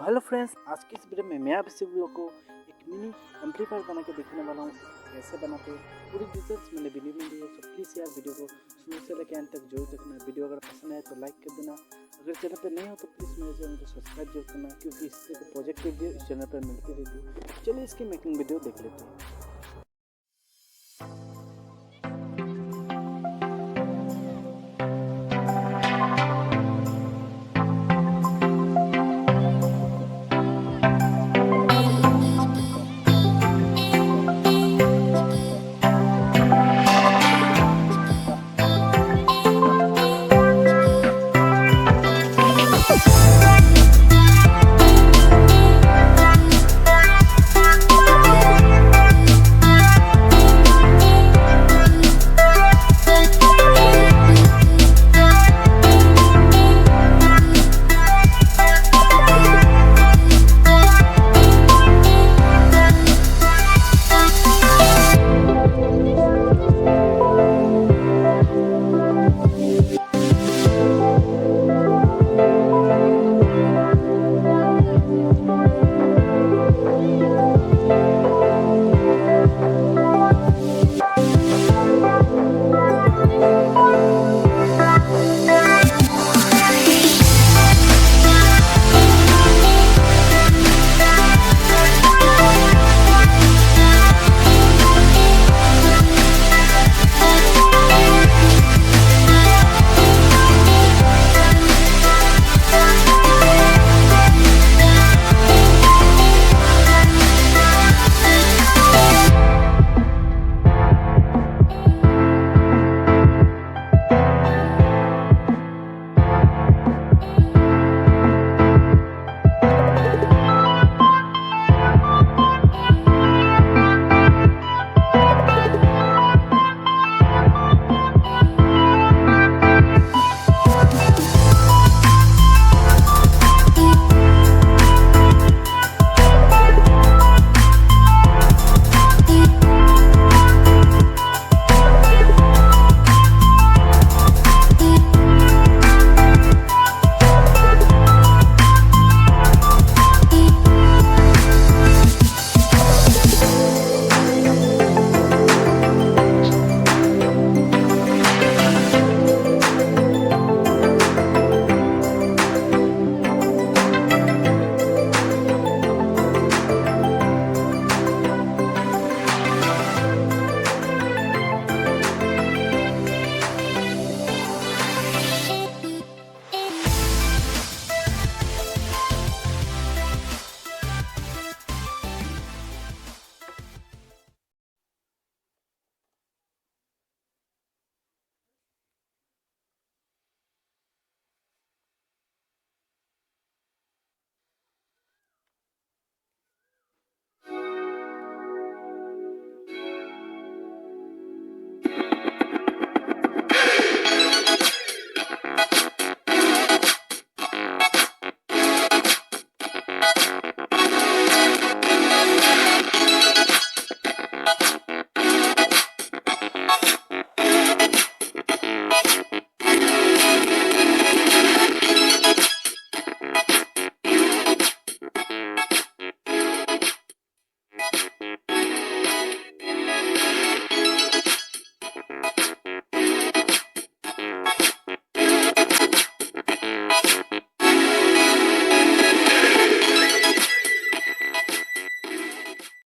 Hello friends, आज की इस video में मैं आप सभी लोग को एक मिनी एम्पलीफायर बना के दिखाने वाला हूँ। कैसे बनाते हैं पूरी डिटेल्स मैंने वीडियो में दी है। सो प्लीज़ यार वीडियो को शुरू से लेकर अंत तक जरूर देखना। वीडियो अगर पसंद आए तो लाइक कर देना। अगर चैनल पर नहीं हो तो प्लीज़ मेरे चैनल को सब्सक्राइब जरूर करना, क्योंकि इससे पॉजिटिव वीडियो इस चैनल पर मिलती रहती है। चलिए इसकी मेकिंग वीडियो देख लेते हैं।